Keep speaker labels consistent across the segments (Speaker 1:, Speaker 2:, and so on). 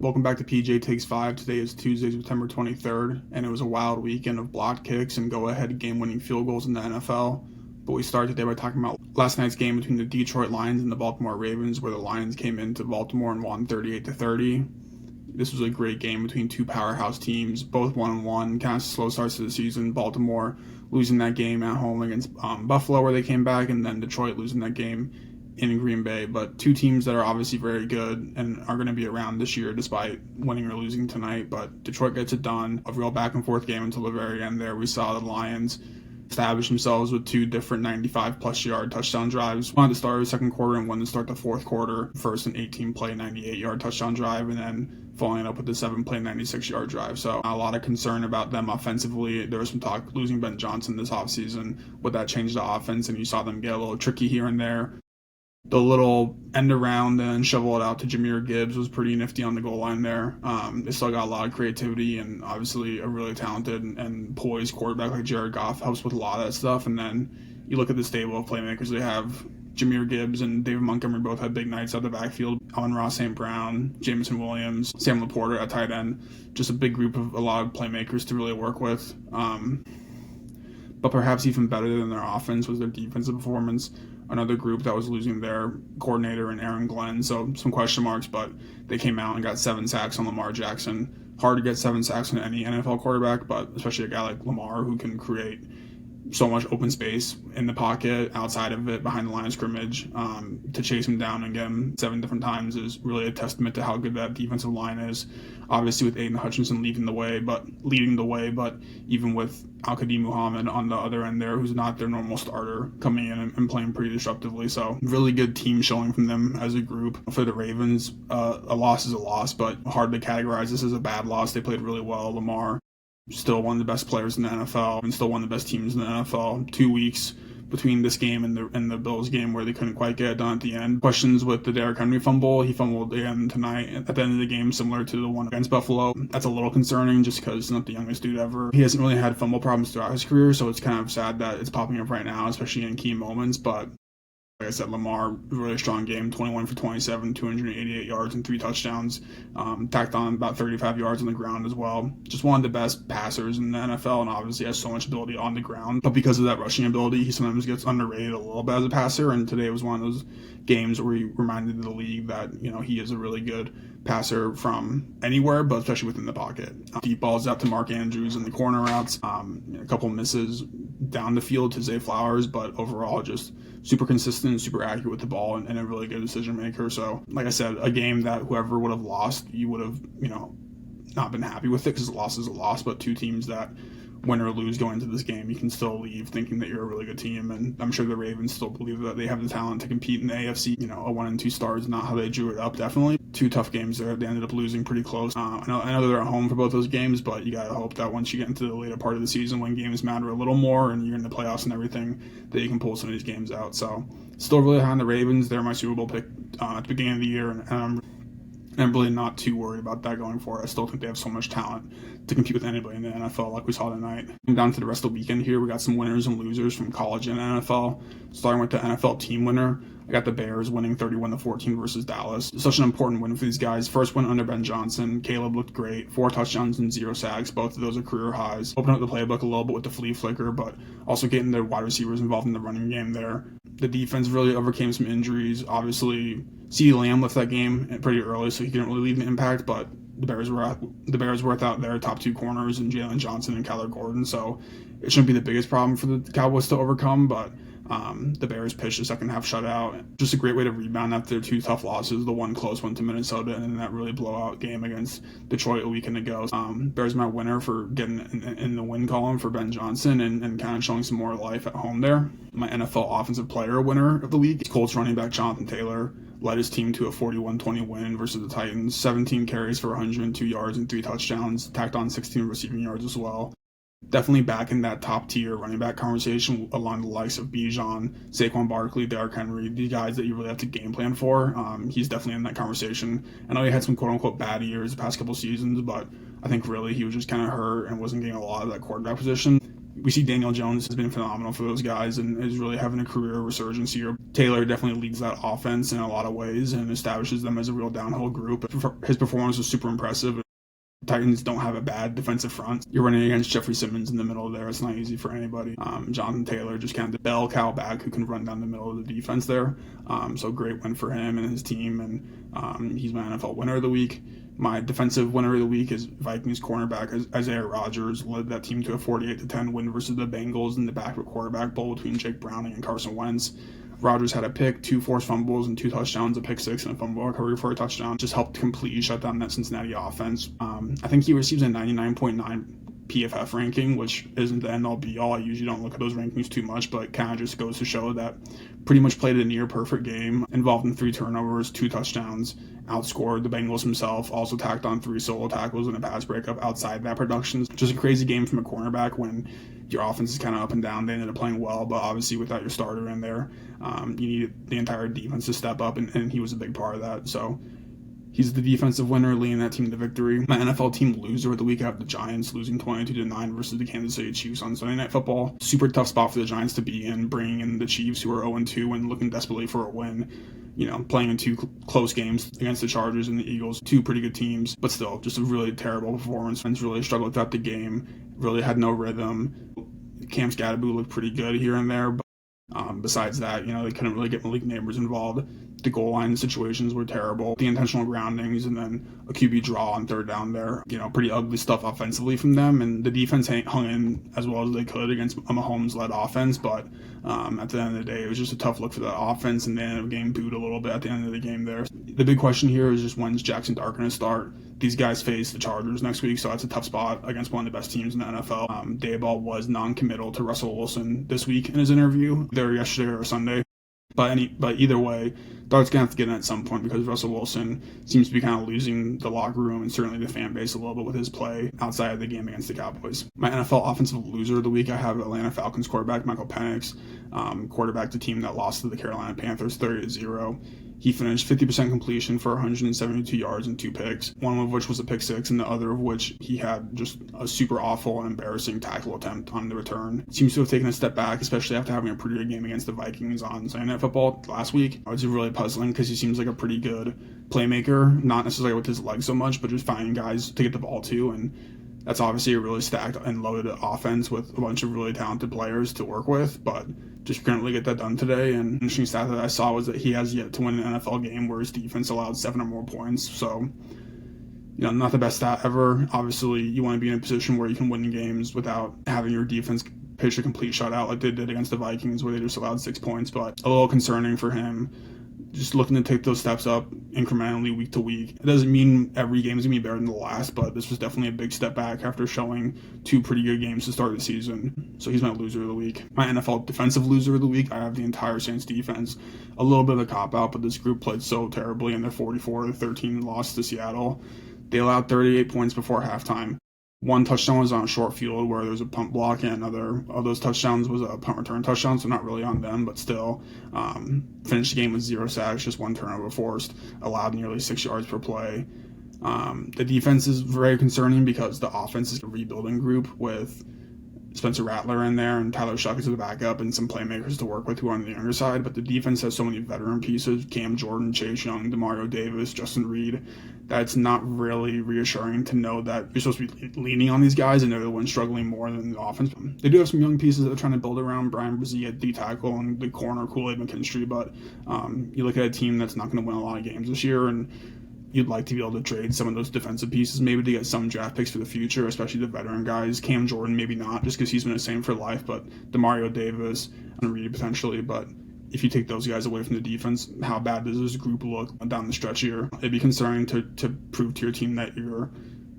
Speaker 1: Welcome back to PJ Takes 5. Today is Tuesday, September 23rd, and it was a wild weekend of blocked kicks and go-ahead game-winning field goals in the NFL. But we start today by talking about last night's game between the Detroit Lions and the Baltimore Ravens, where the Lions came into Baltimore and won 38-30. This was a great game between two powerhouse teams, both 1-1, kind of slow starts to the season. Baltimore losing that game at home against Buffalo, where they came back, and then Detroit losing that game in Green Bay, but two teams that are obviously very good and are going to be around this year despite winning or losing tonight. But Detroit gets it done. A real back and forth game until the very end there. We saw the Lions establish themselves with two different 95-plus yard touchdown drives. One at the start of the second quarter and one to start the fourth quarter. First an 18-play, 98-yard touchdown drive, and then following up with the 7-play, 96-yard drive. So a lot of concern about them offensively. There was some talk losing Ben Johnson this offseason. Would that change the offense? And you saw them get a little tricky here and there. The little end around and shovel it out to Jahmyr Gibbs was pretty nifty on the goal line there. They still got a lot of creativity, and obviously a really talented and poised quarterback like Jared Goff helps with a lot of that stuff. And then you look at the stable of playmakers they have. Jahmyr Gibbs and David Montgomery both had big nights out the backfield. Amon-Ra St. Brown, Jameson Williams, Sam Laporta at tight end. Just a big group of a lot of playmakers to really work with. But perhaps even better than their offense was their defensive performance. Another group that was losing their coordinator in Aaron Glenn, so some question marks, but they came out and got 7 sacks on Lamar Jackson. Hard to get 7 sacks on any NFL quarterback, but especially a guy like Lamar who can create so much open space in the pocket, outside of it, behind the line of scrimmage. To chase him down and get him 7 different times is really a testament to how good that defensive line is. Obviously with Aiden Hutchinson leading the way, but even with Al-Qadim Muhammad on the other end there, who's not their normal starter, coming in and playing pretty disruptively. So really good team showing from them as a group. For the Ravens, a loss is a loss, but hard to categorize this as a bad loss. They played really well. Lamar, still one of the best players in the NFL and still one of the best teams in the NFL. 2 weeks between this game and the Bills game where they couldn't quite get it done at the end. Questions with the Derrick Henry fumble. He fumbled again tonight at the end of the game, similar to the one against Buffalo. That's a little concerning just because he's not the youngest dude ever. He hasn't really had fumble problems throughout his career, so it's kind of sad that it's popping up right now, especially in key moments. But like I said, Lamar, really strong game, 21 for 27, 288 yards and 3 touchdowns. Tacked on about 35 yards on the ground as well. Just one of the best passers in the NFL, and obviously has so much ability on the ground. But because of that rushing ability, he sometimes gets underrated a little bit as a passer, and today was one of those games where he reminded the league that, he is a really good passer from anywhere, but especially within the pocket. Deep balls out to Mark Andrews in the corner routes. A couple misses down the field to Zay Flowers, but overall just super consistent, super accurate with the ball, and a really good decision maker. So, like I said, a game that whoever would have lost, you would have, not been happy with it because a loss is a loss, but two teams that win or lose going into this game, you can still leave thinking that you're a really good team, and I'm sure the Ravens still believe that they have the talent to compete in the AFC. A 1 and 2 start is not how they drew it up, definitely. 2 tough games there. They ended up losing pretty close. I know they're at home for both those games, but you gotta hope that once you get into the later part of the season, when games matter a little more and you're in the playoffs and everything, that you can pull some of these games out. So still really high on the Ravens. They're my Super Bowl pick at the beginning of the year, and I'm really not too worried about that going forward. I still think they have so much talent to compete with anybody in the NFL like we saw tonight. Down to the rest of the weekend here, we got some winners and losers from college and NFL. Starting with the NFL team winner, I got the Bears winning 31-14 versus Dallas. Such an important win for these guys. First win under Ben Johnson. Caleb looked great. 4 touchdowns and 0 sacks. Both of those are career highs. Open up the playbook a little bit with the flea flicker, but also getting their wide receivers involved in the running game there. The defense really overcame some injuries. Obviously, CeeDee Lamb left that game pretty early, so he couldn't really leave an impact, but the Bears were without their top 2 corners in Jalen Johnson and Kyler Gordon, so it shouldn't be the biggest problem for the Cowboys to overcome, but the Bears pitched a second half shutout. Just a great way to rebound after 2 tough losses, the one close one to Minnesota, and then that really blowout game against Detroit a weekend ago. Bears my winner for getting in the win column for Ben Johnson and kind of showing some more life at home there. My NFL Offensive Player winner of the week, Colts running back Jonathan Taylor, led his team to a 41-20 win versus the Titans. 17 carries for 102 yards and 3 touchdowns, tacked on 16 receiving yards as well. Definitely back in that top tier running back conversation along the likes of Bijan, Saquon Barkley, Derrick Henry, the guys that you really have to game plan for. He's definitely in that conversation. I know he had some quote-unquote bad years the past couple seasons, but I think really he was just kind of hurt and wasn't getting a lot of that quarterback position. We see Daniel Jones has been phenomenal for those guys and is really having a career resurgence here. Taylor definitely leads that offense in a lot of ways and establishes them as a real downhill group. His performance was super impressive. Titans don't have a bad defensive front. You're running against Jeffrey Simmons in the middle there. It's not easy for anybody. Jonathan Taylor just kind of the bell cow back who can run down the middle of the defense there. So great win for him and his team, and he's my NFL winner of the week. My defensive winner of the week is Vikings cornerback Isaiah Rodgers. Led that team to a 48-10 win versus the Bengals in the backward quarterback bowl between Jake Browning and Carson Wentz. Rodgers had a pick, 2 forced fumbles, and 2 touchdowns, a pick 6 and a fumble recovery for a touchdown. Just helped completely shut down that Cincinnati offense. I think he receives a 99.9 PFF ranking, which isn't the end-all be-all. I usually don't look at those rankings too much, but it kind of just goes to show that pretty much played a near-perfect game, involved in 3 turnovers, 2 touchdowns, outscored the Bengals himself, also tacked on 3 solo tackles and a pass breakup outside that production. Just a crazy game from a cornerback when your offense is kind of up and down. They ended up playing well, but obviously without your starter in there, you need the entire defense to step up, and he was a big part of that. So he's the defensive winner, leading that team to victory. My NFL team loser of the week, I have the Giants losing 22-9 versus the Kansas City Chiefs on Sunday Night Football. Super tough spot for the Giants to be in, bringing in the Chiefs, who are 0-2 and looking desperately for a win. Playing in 2 close games against the Chargers and the Eagles, 2 pretty good teams, but still just a really terrible performance. Fans really struggled throughout the game, really had no rhythm. Cam Scatterbo looked pretty good here and there, but besides that, they couldn't really get Malik Neighbors involved. The goal line situations were terrible. The intentional groundings and then a QB draw on 3rd down there. Pretty ugly stuff offensively from them. And the defense hung in as well as they could against a Mahomes-led offense. But at the end of the day, it was just a tough look for the offense, and they ended up getting booed a little bit at the end of the game there. The big question here is just when's Jackson Dart going to start? These guys face the Chargers next week, so that's a tough spot against one of the best teams in the NFL. Daboll was non-committal to Russell Wilson this week in his interview, either yesterday or Sunday. But either way, Dart's going to have to get in at some point because Russell Wilson seems to be kind of losing the locker room and certainly the fan base a little bit with his play outside of the game against the Cowboys. My NFL offensive loser of the week, I have Atlanta Falcons quarterback Michael Penix, quarterback the team that lost to the Carolina Panthers 30-0. He finished 50% completion for 172 yards and 2 picks, one of which was a pick 6, and the other of which he had just a super awful and embarrassing tackle attempt on the return. Seems to have taken a step back, especially after having a pretty good game against the Vikings on Sunday Night Football last week. It's really puzzling because he seems like a pretty good playmaker, not necessarily with his legs so much, but just finding guys to get the ball to, and that's obviously a really stacked and loaded offense with a bunch of really talented players to work with, but just couldn't really get that done today. And an interesting stat that I saw was that he has yet to win an NFL game where his defense allowed 7 or more points. So, not the best stat ever. Obviously, you want to be in a position where you can win games without having your defense pitch a complete shutout like they did against the Vikings, where they just allowed 6 points, but a little concerning for him. Just looking to take those steps up incrementally week to week. It doesn't mean every game is going to be better than the last, but this was definitely a big step back after showing 2 pretty good games to start the season. So he's my loser of the week. My NFL defensive loser of the week, I have the entire Saints defense. A little bit of a cop-out, but this group played so terribly in their 44-13 loss to Seattle. They allowed 38 points before halftime. 1 touchdown was on a short field where there was a punt block, and another of those touchdowns was a punt return touchdown, so not really on them, but still finished the game with 0 sacks, just 1 turnover forced, allowed nearly 6 yards per play. The defense is very concerning because the offense is a rebuilding group with Spencer Rattler in there and Tyler Shuck as the backup and some playmakers to work with who are on the younger side, but the defense has so many veteran pieces, Cam Jordan, Chase Young, Demario Davis, Justin Reed, that it's not really reassuring to know that you're supposed to be leaning on these guys and they're the ones struggling more than the offense. They do have some young pieces that they're trying to build around Brian Brzee at D tackle and the corner Kool-Aid McKinstry, but you look at a team that's not going to win a lot of games this year, and you'd like to be able to trade some of those defensive pieces, maybe to get some draft picks for the future, especially the veteran guys. Cam Jordan, maybe not, just because he's been the same for life, but Demario Davis and Reed potentially. But if you take those guys away from the defense, how bad does this group look down the stretch here? It'd be concerning to prove to your team that you're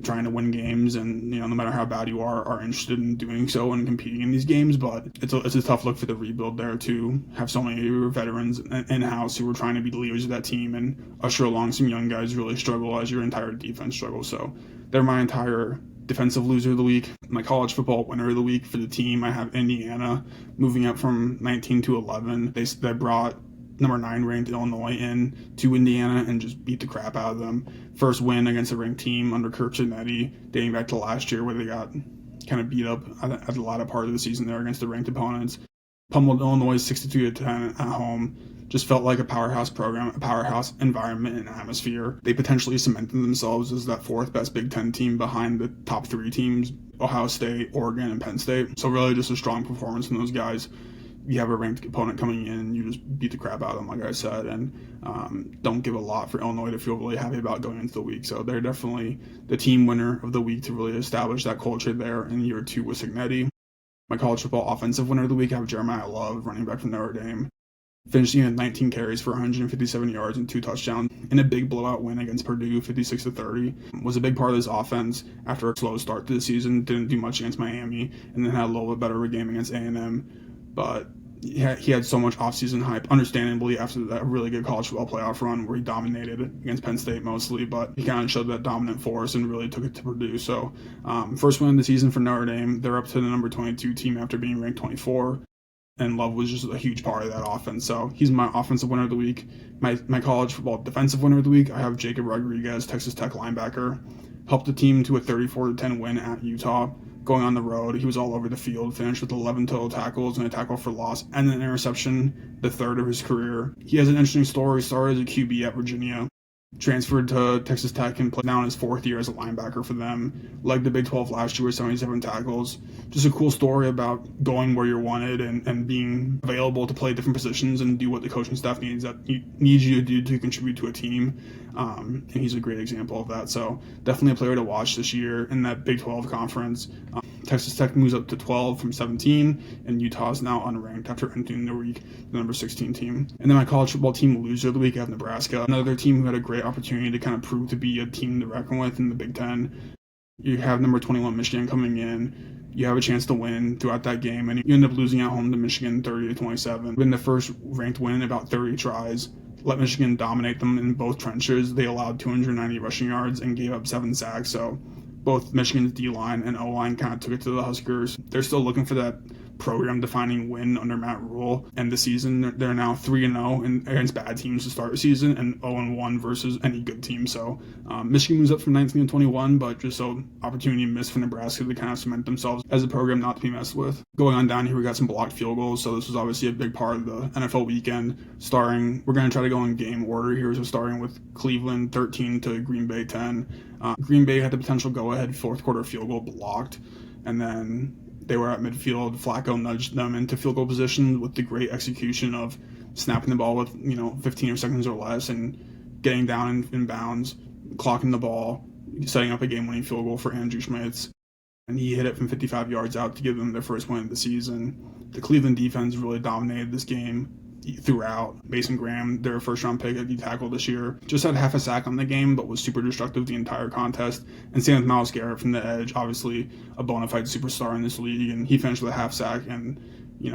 Speaker 1: trying to win games, and no matter how bad you are interested in doing so and competing in these games. But it's a tough look for the rebuild there to have so many veterans in-house who are trying to be the leaders of that team and usher along some young guys really struggle as your entire defense struggles. So they're my entire defensive loser of the week. My college football winner of the week for the team, I have Indiana moving up from 19 to 11. They brought number 9 ranked Illinois in to Indiana and just beat the crap out of them. First win against a ranked team under Kirk Cincinnati dating back to last year where they got kind of beat up at the latter part of the season there against the ranked opponents. Pummeled Illinois 63-10 at home. Just felt like a powerhouse program, a powerhouse environment and atmosphere. They potentially cemented themselves as that fourth best Big Ten team behind the top three teams, Ohio State, Oregon, and Penn State. So really just a strong performance from those guys. You have a ranked opponent coming in and you just beat the crap out of them, like I said, and don't give a lot for Illinois to feel really happy about going into the week. So they're definitely the team winner of the week to really establish that culture there in year 2 with Cignetti. My college football offensive winner of the week, I have Jeremiah Love, running back from Notre Dame, finishing at 19 carries for 157 yards and 2 touchdowns in a big blowout win against Purdue, 56-30. Was a big part of this offense after a slow start to the season. Didn't do much against Miami, and then had a little bit better of a game against A&M. But he had so much offseason hype, understandably, after that really good college football playoff run where he dominated against Penn State mostly, but he kind of showed that dominant force and really took it to Purdue. So first win of the season for Notre Dame. They're up to the number 22 team after being ranked 24. And Love was just a huge part of that offense. So he's my offensive winner of the week. My college football defensive winner of the week, I have Jacob Rodriguez, Texas Tech linebacker. Helped the team to a 34-10 win at Utah. Going on the road, he was all over the field, finished with 11 total tackles and a tackle for loss and an interception, the third of his career. He has an interesting story. He started as a QB at Virginia, transferred to Texas Tech and played now in his 4th year as a linebacker for them. Led the Big 12 last year with 77 tackles. Just a cool story about going where you're wanted and being available to play different positions and do what the coaching staff needs you to do to contribute to a team. And he's a great example of that. So definitely a player to watch this year in that Big 12 conference. Texas Tech moves up to 12 from 17, and Utah is now unranked after entering the week, the number 16 team. And then my college football team loser of the week, I have Nebraska, another team who had a great opportunity to kind of prove to be a team to reckon with in the Big Ten. You have number 21 Michigan coming in. You have a chance to win throughout that game, and you end up losing at home to Michigan 30-27. Been the first ranked win in about 30 tries. Let Michigan dominate them in both trenches. They allowed 290 rushing yards and gave up 7 sacks. So both Michigan's D-line and O-line kind of took it to the Huskers. They're still looking for that program-defining win under Matt Rule. And this season, they're now 3-0 against bad teams to start the season and 0-1 versus any good team. So Michigan moves up from 19-21, but just so opportunity missed for Nebraska to kind of cement themselves as a program not to be messed with. Going on down here, we got some blocked field goals. So this was obviously a big part of the NFL weekend. We're going to try to go in game order here. So starting with Cleveland 13 to Green Bay 10. Green Bay had the potential go-ahead 4th quarter field goal blocked, and then they were at midfield. Flacco nudged them into field goal position with the great execution of snapping the ball with 15 seconds or less and getting down in bounds, clocking the ball, setting up a game-winning field goal for Andrew Schmitz. And he hit it from 55 yards out to give them their first win of the season. The Cleveland defense really dominated this game throughout. Mason Graham, their first-round pick at D-tackle this year, just had half a sack on the game, but was super destructive the entire contest. And same with Myles Garrett from the edge, obviously a bona fide superstar in this league, and he finished with a half sack and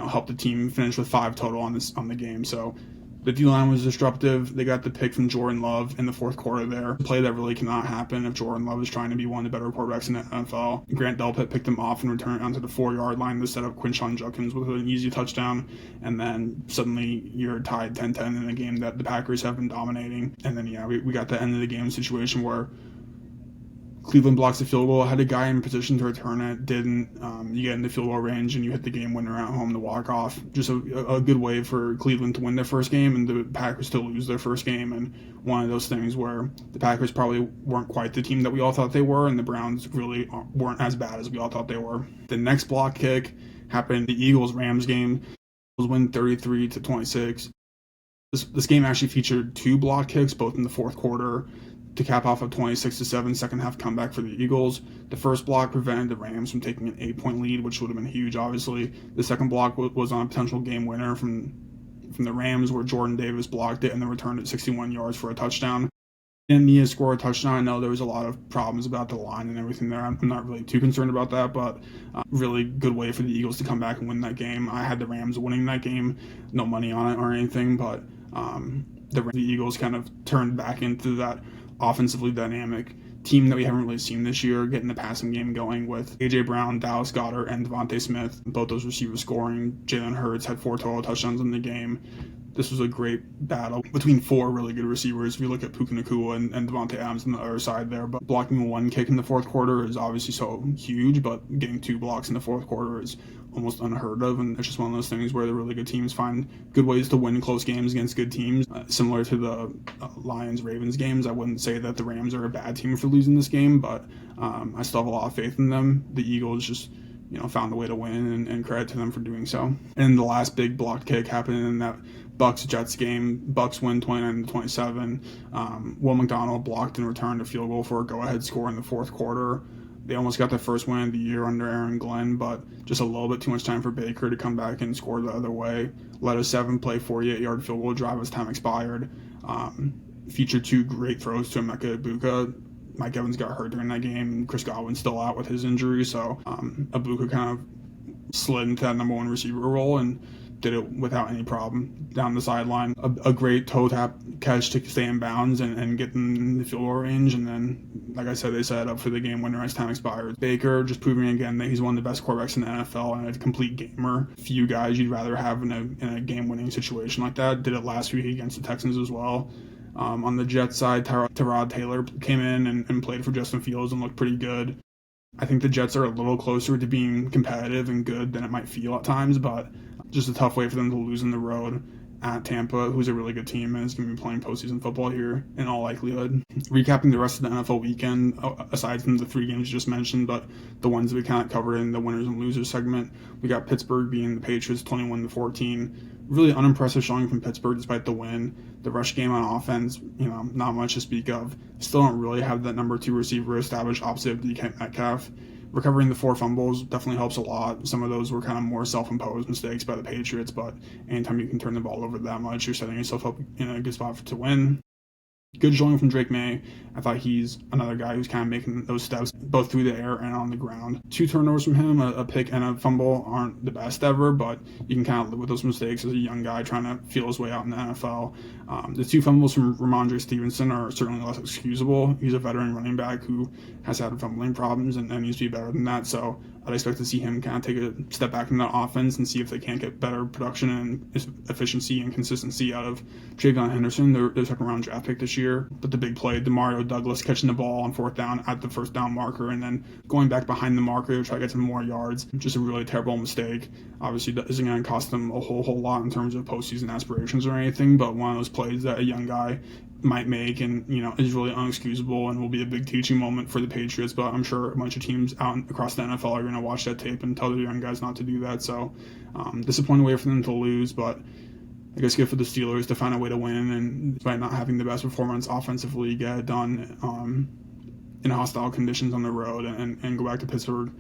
Speaker 1: helped the team finish with 5 total on the game. So the D-line was disruptive. They got the pick from Jordan Love in the 4th quarter there. A play that really cannot happen if Jordan Love is trying to be one of the better quarterbacks in the NFL. Grant Delpit picked him off and returned onto the 4-yard line to set up Quinshon Judkins with an easy touchdown. And then suddenly you're tied 10-10 in a game that the Packers have been dominating. And then, we got the end of the game situation where Cleveland blocks the field goal, had a guy in position to return it, didn't. You get in the field goal range and you hit the game winner at home to walk off. Just a good way for Cleveland to win their first game and the Packers to lose their first game. And one of those things where the Packers probably weren't quite the team that we all thought they were, and the Browns really weren't as bad as we all thought they were. The next block kick happened, the Eagles-Rams game. Eagles win 33-26. This game actually featured 2 block kicks, both in the 4th quarter, to cap off a 26-7 second half comeback for the Eagles. The first block prevented the Rams from taking an 8-point lead, which would have been huge, obviously. The second block was on a potential game winner from the Rams, where Jordan Davis blocked it and then returned it 61 yards for a touchdown. Didn't need to score a touchdown. I know there was a lot of problems about the line and everything there. I'm not really too concerned about that, but really good way for the Eagles to come back and win that game. I had the Rams winning that game. No money on it or anything, but the Eagles kind of turned back into that offensively dynamic team that we haven't really seen this year, getting the passing game going with A.J. Brown, Dallas Goedert, and Devontae Smith. Both those receivers scoring. Jalen Hurts had 4 total touchdowns in the game. this was a great battle between four really good receivers. If you look at Puka Nacua and Devontae Adams on the other side there, but blocking one kick in the fourth quarter is obviously so huge, but getting 2 blocks in the fourth quarter is almost unheard of, and it's just one of those things where the really good teams find good ways to win close games against good teams. Similar to the Lions-Ravens games, I wouldn't say that the Rams are a bad team for losing this game, but I still have a lot of faith in them. The Eagles just found a way to win, and credit to them for doing so. And the last big blocked kick happened in that Bucs-Jets game. Bucs win 29-27. Will McDonald blocked and returned a field goal for a go-ahead score in the fourth quarter. They almost got their first win of the year under Aaron Glenn, but just a little bit too much time for Baker to come back and score the other way. Led a 7-play, 48-yard field goal drive as time expired. Featured 2 great throws to Emeka Egbuka. Mike Evans got hurt during that game. Chris Godwin's still out with his injury, so Egbuka kind of slid into that number 1 receiver role and did it without any problem down the sideline. A great toe tap catch to stay in bounds and get in the field goal range, and then, like I said, they set it up for the game winner as time expired. Baker just proving again that he's one of the best quarterbacks in the NFL and a complete gamer. Few guys you'd rather have in a game-winning situation like that. Did it last week against the Texans as well. On the Jets side, Tyrod Taylor came in and played for Justin Fields and looked pretty good. I think the Jets are a little closer to being competitive and good than it might feel at times, but just a tough way for them to lose on the road at Tampa, who's a really good team and is going to be playing postseason football here in all likelihood. Recapping the rest of the NFL weekend, aside from the 3 games you just mentioned, but the ones that we kind of covered in the winners and losers segment, we got Pittsburgh beating the Patriots 21-14. Really unimpressive showing from Pittsburgh despite the win. The rush game on offense, not much to speak of. Still don't really have that number 2 receiver established opposite of DK Metcalf. Recovering the 4 fumbles definitely helps a lot. Some of those were kind of more self-imposed mistakes by the Patriots, but anytime you can turn the ball over that much, you're setting yourself up in a good spot to win. Good showing from Drake May. I thought he's another guy who's kind of making those steps both through the air and on the ground. 2 turnovers from him, a pick and a fumble aren't the best ever, but you can kind of live with those mistakes as a young guy trying to feel his way out in the NFL. The 2 fumbles from Ramondre Stevenson are certainly less excusable. He's a veteran running back who has had fumbling problems and needs to be better than that, so I'd expect to see him kind of take a step back in that offense and see if they can't get better production and efficiency and consistency out of Travion Henderson, their second-round draft pick this year. But the big play, Demario Douglas catching the ball on 4th down at the first down marker and then going back behind the marker to try to get some more yards. Just a really terrible mistake. Obviously, that isn't going to cost them a whole lot in terms of postseason aspirations or anything, but one of those plays that a young guy might make and is really unexcusable and will be a big teaching moment for the Patriots. But I'm sure a bunch of teams out across the NFL are going to watch that tape and tell their young guys not to do that. So disappointing way for them to lose, but I guess good for the Steelers to find a way to win, and despite not having the best performance offensively, get it done in hostile conditions on the road and go back to Pittsburgh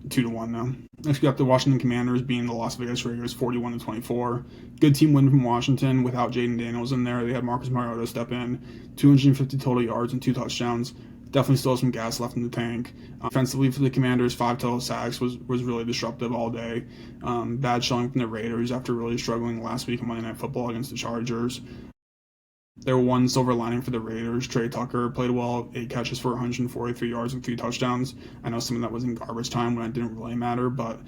Speaker 1: 2-1 now. Next we got the Washington Commanders being the Las Vegas Raiders 41-24. Good team win from Washington without Jaden Daniels in there. They had Marcus Mariota step in, 250 total yards and 2 touchdowns. Definitely still some gas left in the tank. Offensively for the Commanders, 5 total sacks was really disruptive all day. Bad showing from the Raiders after really struggling last week on Monday Night Football against the Chargers. There were one silver lining for the Raiders. Trey Tucker played well, 8 catches for 143 yards and 3 touchdowns. I know some of that was in garbage time when it didn't really matter, but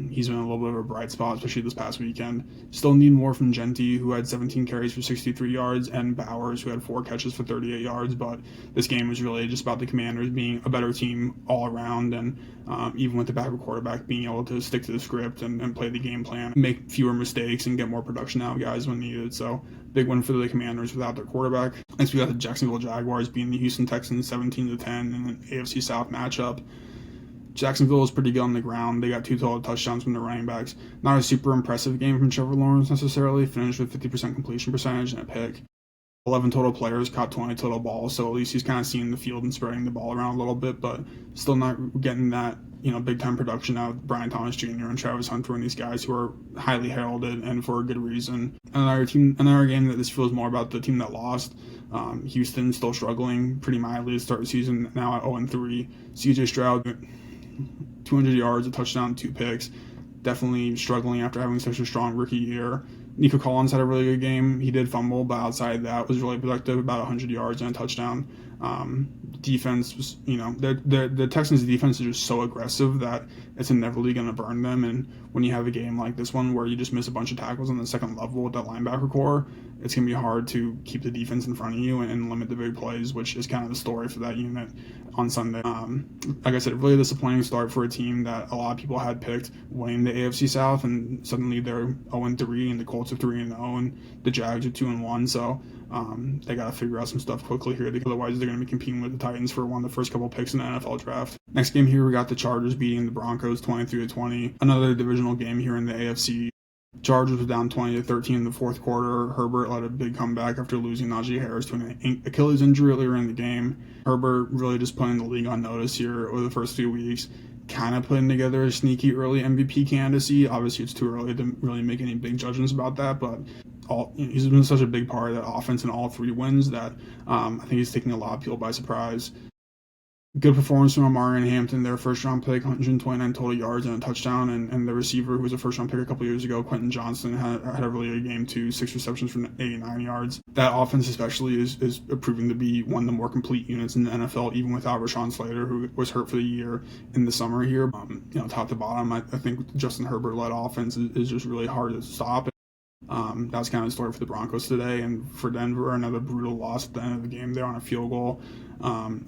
Speaker 1: he's been a little bit of a bright spot, especially this past weekend. Still need more from Genty, who had 17 carries for 63 yards, and Bowers, who had 4 catches for 38 yards. But this game was really just about the Commanders being a better team all around, and even with the backup quarterback being able to stick to the script and play the game plan, make fewer mistakes, and get more production out of guys when needed. So big win for the Commanders without their quarterback. Next, we got the Jacksonville Jaguars beating the Houston Texans 17-10 in an AFC South matchup. Jacksonville is pretty good on the ground. They got 2 total touchdowns from the running backs. Not a super impressive game from Trevor Lawrence necessarily. Finished with 50% completion percentage and a pick. 11 total players caught 20 total balls, so at least he's kind of seeing the field and spreading the ball around a little bit, but still not getting that big time production out of Brian Thomas Jr. and Travis Hunter and these guys who are highly heralded and for a good reason. Another game that this feels more about the team that lost. Houston still struggling pretty mildly to start the season, now at 0-3. CJ Stroud, 200 yards, a touchdown, 2 picks. Definitely struggling after having such a strong rookie year. Nico Collins had a really good game. He did fumble, but outside that was really productive, about 100 yards and a touchdown. Defense was, the Texans' defense is just so aggressive that it's inevitably going to burn them. And when you have a game like this one where you just miss a bunch of tackles on the second level with that linebacker core, it's going to be hard to keep the defense in front of you and limit the big plays, which is kind of the story for that unit on Sunday. Like I said, really disappointing start for a team that a lot of people had picked winning the AFC South, and suddenly they're 0-3, and the Colts are 3-0, and the Jags are 2-1. So they got to figure out some stuff quickly here, otherwise they're going to be competing with the Titans for one of the first couple picks in the NFL draft. Next game here, we got the Chargers beating the Broncos 23-20. Another divisional game here in the AFC. Chargers were down 20-13 in the fourth quarter. Herbert led a big comeback after losing Najee Harris to an Achilles injury earlier in the game. Herbert really just putting the league on notice here over the first few weeks, kind of putting together a sneaky early MVP candidacy. Obviously, it's too early to really make any big judgments about that, but he's been such a big part of that offense in all three wins that I think he's taking a lot of people by surprise. Good performance from Amari and Hampton, their first-round pick, 129 total yards and a touchdown, and the receiver, who was a first-round pick a couple years ago, Quentin Johnson, had a really good game too, 6 receptions for 89 yards. That offense especially is proving to be one of the more complete units in the NFL, even without Rashawn Slater, who was hurt for the year in the summer here. Top to bottom, I think Justin Herbert-led offense is just really hard to stop. That was kind of the story for the Broncos today, and for Denver, another brutal loss at the end of the game. They're on a field goal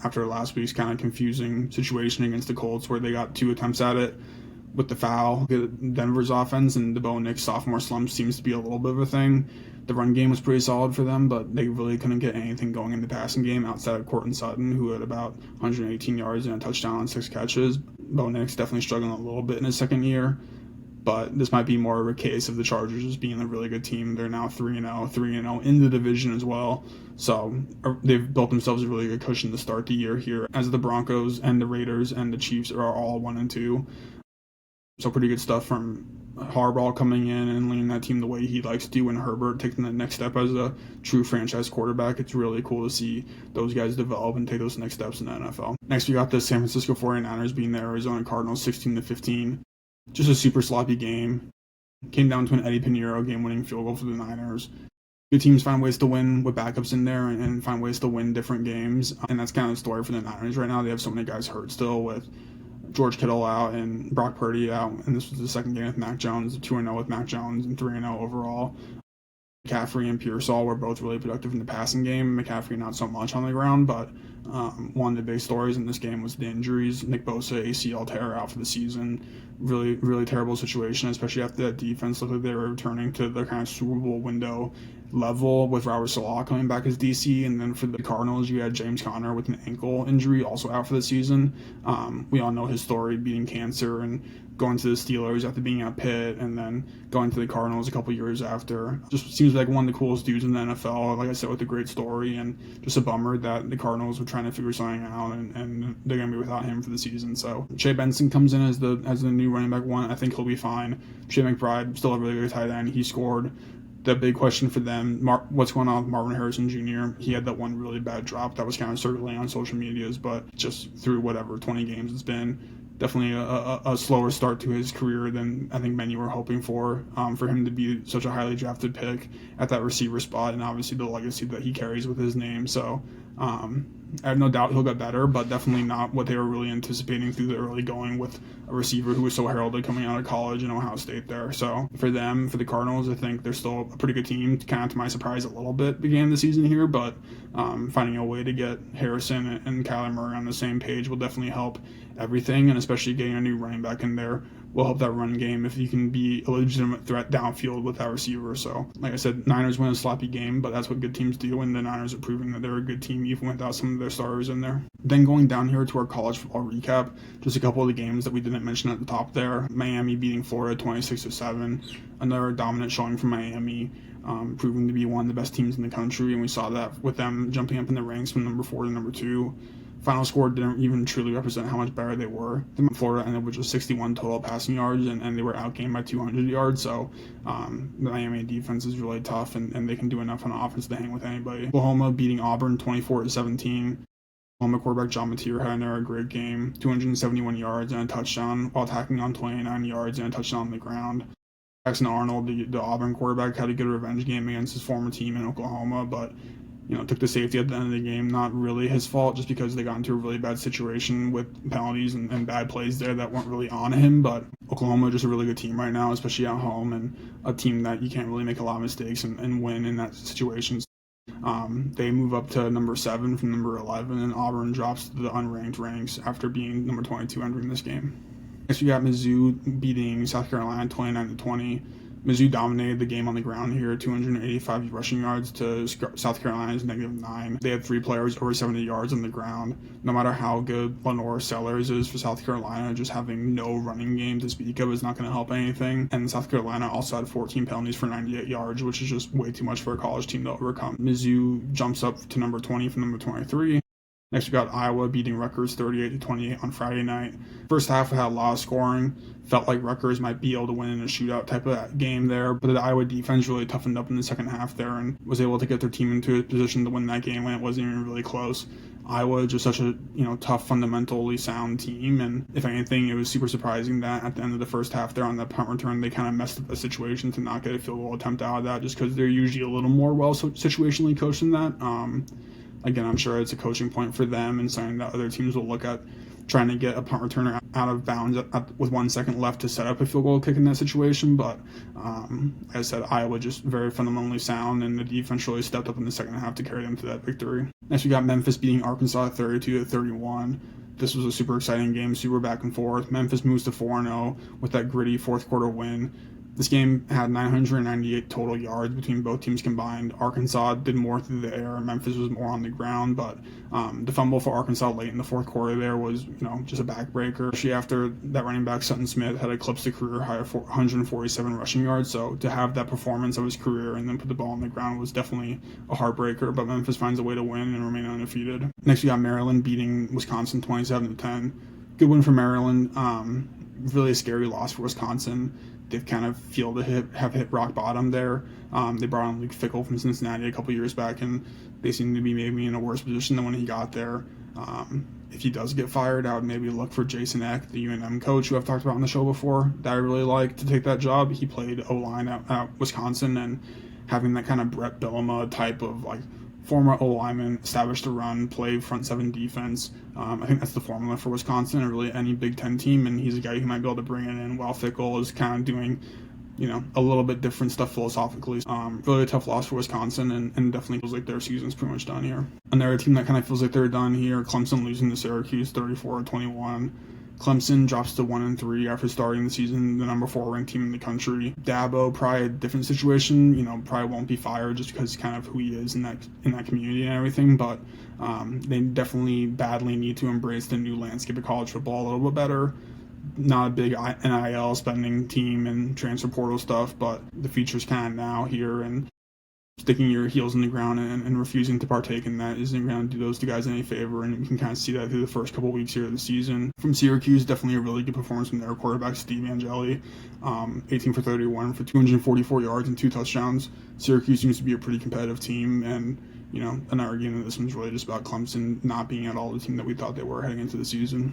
Speaker 1: after last week's kind of confusing situation against the Colts, where they got 2 attempts at it with the foul. Denver's offense and the Bo Nix sophomore slump seems to be a little bit of a thing. The run game was pretty solid for them, but they really couldn't get anything going in the passing game outside of Courtland Sutton, who had about 118 yards and a touchdown on 6 catches. Bo Nix definitely struggling a little bit in his second year. But this might be more of a case of the Chargers as being a really good team. They're now 3-0 in the division as well. So they've built themselves a really good cushion to start the year here, as the Broncos and the Raiders and the Chiefs are all 1-2. So pretty good stuff from Harbaugh coming in and leading that team the way he likes to, and Herbert taking the next step as a true franchise quarterback. It's really cool to see those guys develop and take those next steps in the NFL. Next, we got the San Francisco 49ers beating the Arizona Cardinals 16-15. Just a super sloppy game. Came down to an Eddie Pinheiro game-winning field goal for the Niners. Good teams find ways to win with backups in there and find ways to win different games. And that's kind of the story for the Niners right now. They have so many guys hurt still, with George Kittle out and Brock Purdy out. And this was the second game with Mac Jones, 2-0 with Mac Jones and 3-0 overall. McCaffrey and Pearsall were both really productive in the passing game. McCaffrey not so much on the ground, but one of the big stories in this game was the injuries. Nick Bosa, ACL tear, out for the season. Really, really terrible situation, especially after that defense looked like they were returning to their kind of Super Bowl window level with Robert Salah coming back as DC. And then for the Cardinals, you had James Conner with an ankle injury also out for the season. We all know his story, beating cancer and going to the Steelers after being at Pitt, and then going to the Cardinals a couple years after. Just seems like one of the coolest dudes in the NFL, like I said, with a great story, and just a bummer that the Cardinals were trying to figure something out, and they're going to be without him for the season. So Shea Benson comes in as the new running back one. I think he'll be fine. Shea McBride, still a really good tight end. He scored. The big question for them, what's going on with Marvin Harrison Jr.? He had that one really bad drop that was kind of circulating on social medias, but just through whatever 20 games it's been, definitely a slower start to his career than I think many were hoping for him to be such a highly drafted pick at that receiver spot, and obviously the legacy that he carries with his name. So I have no doubt he'll get better, but definitely not what they were really anticipating through the early going with a receiver who was so heralded coming out of college in Ohio State there. So for the Cardinals, I think they're still a pretty good team. Kind of to my surprise, a little bit began the season here, but finding a way to get Harrison and Kyler Murray on the same page will definitely help everything, and especially getting a new running back in there will help that run game if you can be a legitimate threat downfield with that receiver. So, like I said, Niners win a sloppy game, but that's what good teams do, and the Niners are proving that they're a good team even without some of their starters in there. Then going down here to our college football recap, just a couple of the games that we didn't mention at the top there. Miami beating Florida 26-7, another dominant showing from Miami, proving to be one of the best teams in the country, and we saw that with them jumping up in the ranks from number 4 to number 2. Final score didn't even truly represent how much better they were. Florida ended with just 61 total passing yards, and they were outgained by 200 yards. So the Miami defense is really tough, and they can do enough on offense to hang with anybody. Oklahoma beating Auburn 24-17. Oklahoma quarterback John Mateer had another great game, 271 yards and a touchdown, while tacking on 29 yards and a touchdown on the ground. Jackson Arnold, the Auburn quarterback, had a good revenge game against his former team in Oklahoma, but took the safety at the end of the game. Not really his fault, just because they got into a really bad situation with penalties and bad plays there that weren't really on him. But Oklahoma just a really good team right now, especially at home, and a team that you can't really make a lot of mistakes and win in that situation. They move up to number 7 from number 11, and Auburn drops to the unranked ranks after being number 22 entering this game. Next, we got Mizzou beating South Carolina 29-20. Mizzou dominated the game on the ground here, 285 rushing yards to South Carolina's -9. They had 3 players over 70 yards on the ground. No matter how good Lenore Sellers is for South Carolina, just having no running game to speak of is not going to help anything. And South Carolina also had 14 penalties for 98 yards, which is just way too much for a college team to overcome. Mizzou jumps up to number 20 from number 23. Next, we got Iowa beating Rutgers 38-28 on Friday night. First half, we had a lot of scoring. Felt like Rutgers might be able to win in a shootout type of game there, but the Iowa defense really toughened up in the second half there and was able to get their team into a position to win that game when it wasn't even really close. Iowa just such a tough, fundamentally sound team, and if anything, it was super surprising that at the end of the first half there on the punt return, they kind of messed up the situation to not get a field goal attempt out of that, just because they're usually a little more well situationally coached than that. Again, I'm sure it's a coaching point for them and something that other teams will look at, trying to get a punt returner out of bounds with 1 second left to set up a field goal kick in that situation. But like I said, Iowa just very fundamentally sound, and the defense really stepped up in the second half to carry them to that victory. Next, we got Memphis beating Arkansas 32-31. This was a super exciting game, super back and forth. Memphis moves to 4-0 with that gritty fourth quarter win. This game had 998 total yards between both teams combined. Arkansas did more through the air. Memphis was more on the ground, but the fumble for Arkansas late in the fourth quarter there was, just a backbreaker. Especially after that running back, Sutton Smith, had eclipsed a career high of 147 rushing yards. So to have that performance of his career and then put the ball on the ground was definitely a heartbreaker, but Memphis finds a way to win and remain undefeated. Next, we got Maryland beating Wisconsin 27-10. Good win for Maryland. Really a scary loss for Wisconsin. They've kind of have hit rock bottom there. They brought on Luke Fickell from Cincinnati a couple years back, and they seem to be maybe in a worse position than when he got there. If he does get fired, I would maybe look for Jason Eck, the UNM coach who I've talked about on the show before, that I really like, to take that job. He played O-line at Wisconsin, and having that kind of Brett Bielema type of former O-lineman, established the run, play front 7 defense. I think that's the formula for Wisconsin and really any Big Ten team, and he's a guy who might be able to bring it in while Fickell is kind of doing, a little bit different stuff philosophically. Really a tough loss for Wisconsin, and definitely feels like their season's pretty much done here. Another team that kind of feels like they're done here, Clemson losing to Syracuse 34-21. Clemson drops to 1-3 after starting the season, the number 4 ranked team in the country. Dabo, probably a different situation, probably won't be fired just because kind of who he is in that community and everything, but they definitely badly need to embrace the new landscape of college football a little bit better. Not a big NIL spending team and transfer portal stuff, but the future's kind of now here, and sticking your heels in the ground and refusing to partake in that isn't going to do those two guys any favor, and you can kind of see that through the first couple weeks here of the season. From Syracuse, definitely a really good performance from their quarterback, Steve Angeli, 18 for 31 for 244 yards and 2 touchdowns. Syracuse seems to be a pretty competitive team, and another game of this one's really just about Clemson not being at all the team that we thought they were heading into the season.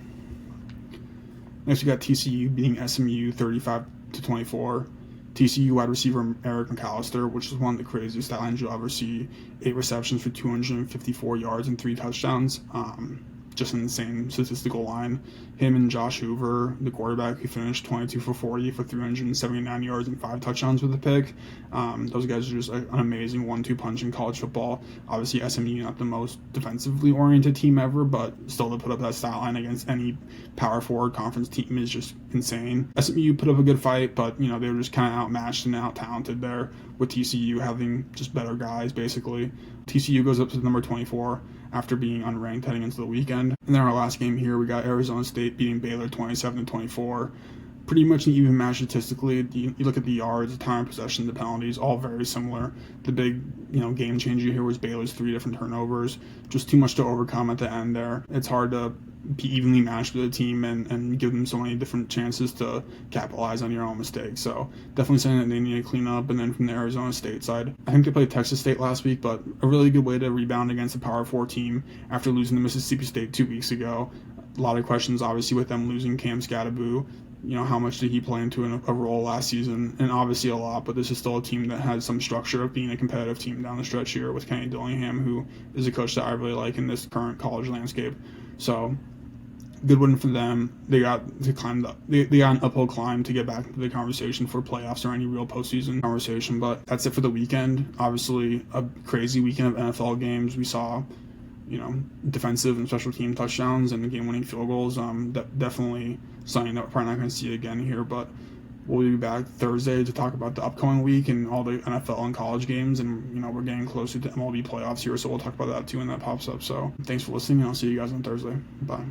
Speaker 1: Next, we got TCU beating SMU 35-24. TCU wide receiver Eric McAllister, which is one of the craziest stat lines you'll ever see. 8 receptions for 254 yards and 3 touchdowns. Just an insane statistical line. Him and Josh Hoover, the quarterback, who finished 22 for 40 for 379 yards and 5 touchdowns with a pick. Those guys are just an amazing 1-2 punch in college football. Obviously, SMU not the most defensively oriented team ever, but still to put up that stat line against any power forward conference team is just insane. SMU put up a good fight, but they were just kind of outmatched and out-talented there, with TCU having just better guys, basically. TCU goes up to number 24 after being unranked heading into the weekend. And then our last game here, we got Arizona State beating Baylor 27-24. Pretty much an even match statistically. You look at the yards, the time of possession, the penalties, all very similar. The big, game changer here was Baylor's 3 different turnovers. Just too much to overcome at the end there. It's hard to be evenly matched with a team and give them so many different chances to capitalize on your own mistakes. So definitely something that they need to clean up. And then from the Arizona State side, I think they played Texas State last week, but a really good way to rebound against a Power 4 team after losing to Mississippi State 2 weeks ago. A lot of questions, obviously, with them losing Cam Scatteraboo. how much did he play into a role last season? And obviously a lot, but this is still a team that has some structure of being a competitive team down the stretch here with Kenny Dillingham, who is a coach that I really like in this current college landscape. So good win for them. They got to climb they got an uphill climb to get back into the conversation for playoffs or any real postseason conversation. But that's it for the weekend. Obviously, a crazy weekend of NFL games. We saw, defensive and special team touchdowns and game-winning field goals. Definitely something that we're probably not going to see again here. But we'll be back Thursday to talk about the upcoming week and all the NFL and college games. And, we're getting closer to MLB playoffs here, so we'll talk about that too when that pops up. So thanks for listening, and I'll see you guys on Thursday. Bye.